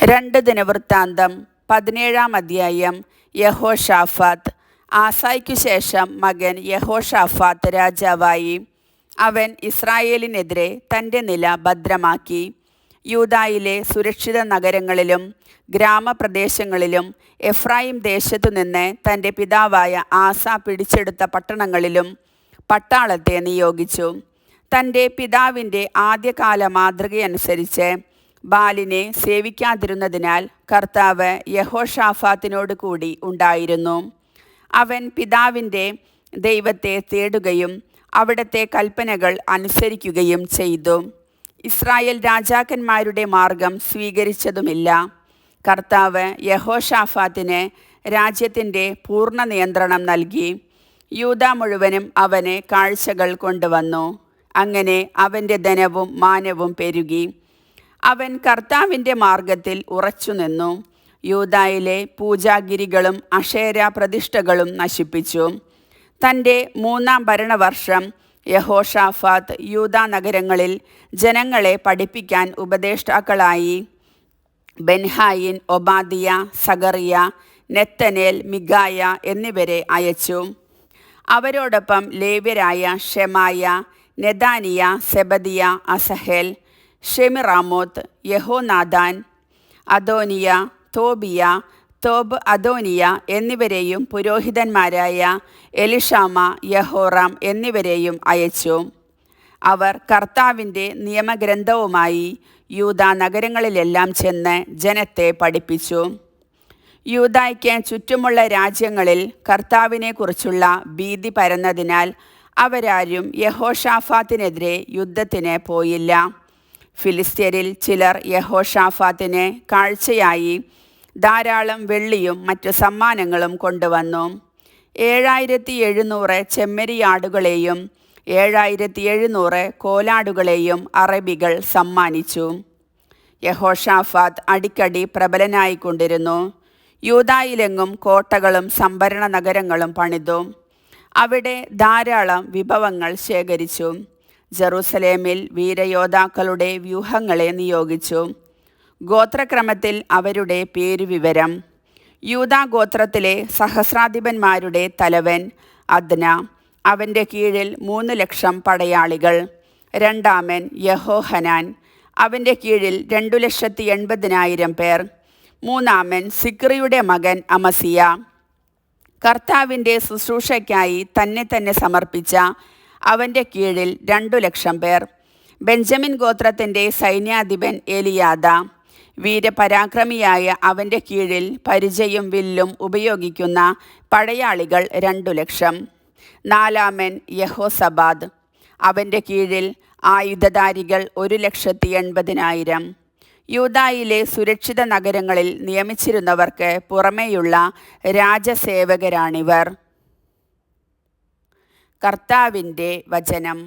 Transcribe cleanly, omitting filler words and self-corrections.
രണ്ട് ദിനവൃത്താന്തം 17-ാം അധ്യായം. യഹോഷാഫാത്ത്. ആസായ്ക്കു ശേഷം മകൻ യഹോഷാഫാത്ത് രാജാവായി. അവൻ ഇസ്രായേലിനെതിരെ തൻ്റെ നില ഭദ്രമാക്കി. യൂദായിലെ സുരക്ഷിത നഗരങ്ങളിലും ഗ്രാമപ്രദേശങ്ങളിലും എഫ്രായിം ദേശത്തുനിന്ന് തൻ്റെ പിതാവായ ആസ പിടിച്ചെടുത്ത പട്ടണങ്ങളിലും പട്ടാളത്തെ നിയോഗിച്ചു. തൻ്റെ പിതാവിൻ്റെ ആദ്യകാല മാതൃകയനുസരിച്ച് ബാലിനെ സേവിക്കാതിരുന്നതിനാൽ കർത്താവ് യഹോഷാഫാത്തിനോട് കൂടി ഉണ്ടായിരുന്നു. അവൻ പിതാവിൻ്റെ ദൈവത്തെ തേടുകയും അവിടുത്തെ കൽപ്പനകൾ അനുസരിക്കുകയും ചെയ്തു. ഇസ്രായേൽ രാജാക്കന്മാരുടെ മാർഗം സ്വീകരിച്ചതുമില്ല. കർത്താവ് യഹോഷാഫാത്തിന് രാജ്യത്തിൻ്റെ പൂർണ്ണ നിയന്ത്രണം നൽകി. യൂദ മുഴുവനും അവന് കാഴ്ചകൾ കൊണ്ടുവന്നു. അങ്ങനെ അവൻ്റെ ധനവും മാനവും പെരുകി. അവൻ കർത്താവിൻ്റെ മാർഗത്തിൽ ഉറച്ചുനിന്നു. യൂദായിലെ പൂജാഗിരികളും അശേര പ്രതിഷ്ഠകളും നശിപ്പിച്ചു. തൻ്റെ 3-ാം ഭരണവർഷം യഹോഷാഫാത്ത് യൂദാ നഗരങ്ങളിൽ ജനങ്ങളെ പഠിപ്പിക്കാൻ ഉപദേഷ്ടാക്കളായി ബെൻഹായിൻ, ഒബാദിയ, സഗറിയ, നെത്തനേൽ, മിഗായ എന്നിവരെ അയച്ചു. അവരോടൊപ്പം ലേവ്യരായ ഷെമായ, നെതാനിയ, സെബദിയ, അസഹേൽ, ഷെമിറാമോത്ത്, യഹോനാദാൻ, അദോനിയ, തോബിയ, തോബ് അദോനിയ എന്നിവരെയും പുരോഹിതന്മാരായ എലിഷാമ, യഹോറാം എന്നിവരെയും അയച്ചു. അവർ കർത്താവിൻ്റെ നിയമഗ്രന്ഥവുമായി യൂദാ നഗരങ്ങളിലെല്ലാം ചെന്ന് ജനത്തെ പഠിപ്പിച്ചു. യൂദായ്ക്ക് ചുറ്റുമുള്ള രാജ്യങ്ങളിൽ കർത്താവിനെക്കുറിച്ചുള്ള ഭീതി പരന്നതിനാൽ അവരാരും യഹോഷാഫാത്തിനെതിരെ യുദ്ധത്തിന് പോയില്ല. ഫിലിസ്ത്യരിൽ ചിലർ യഹോഷാഫാത്തിന് കാഴ്ചയായി ധാരാളം വെള്ളിയും മറ്റു സമ്മാനങ്ങളും കൊണ്ടുവന്നു. 7700 ചെമ്മരിയാടുകളെയും 7700 കോലാടുകളെയും അറബികൾ സമ്മാനിച്ചു. യഹോഷാഫാത്ത് അടിക്കടി പ്രബലനായിക്കൊണ്ടിരുന്നു. യൂദായിലെങ്ങും കോട്ടകളും സംഭരണ നഗരങ്ങളും പണിതു. അവിടെ ധാരാളം വിഭവങ്ങൾ ശേഖരിച്ചു. ജെറൂസലേമിൽ വീരയോദ്ധാക്കളുടെ വ്യൂഹങ്ങളെ നിയോഗിച്ചു. ഗോത്രക്രമത്തിൽ അവരുടെ പേരുവിവരം: യൂദാ ഗോത്രത്തിലെ സഹസ്രാധിപന്മാരുടെ തലവൻ അദ്ന. അവൻ്റെ കീഴിൽ 3,00,000 പടയാളികൾ. രണ്ടാമൻ യഹോഹനാൻ. അവൻ്റെ കീഴിൽ 2,80,000 പേർ. മൂന്നാമൻ സിക്രിയുടെ മകൻ അമസിയ. കർത്താവിൻ്റെ ശുശ്രൂഷയ്ക്കായി തന്നെ സമർപ്പിച്ച അവൻ്റെ കീഴിൽ 2,00,000 പേർ. ബെഞ്ചമിൻ ഗോത്രത്തിൻ്റെ സൈന്യാധിപൻ എലിയാദ. വീരപരാക്രമിയായ അവൻ്റെ കീഴിൽ പരിചയും വില്ലും ഉപയോഗിക്കുന്ന പടയാളികൾ 2,00,000. നാലാമൻ യഹോസബാദ്. അവൻ്റെ കീഴിൽ ആയുധധാരികൾ 1,80,000. യൂദായിലെ സുരക്ഷിത നഗരങ്ങളിൽ നിയമിച്ചിരുന്നവർക്ക് പുറമേയുള്ള രാജസേവകരാണിവർ. കർത്താവിൻ്റെ വചനം.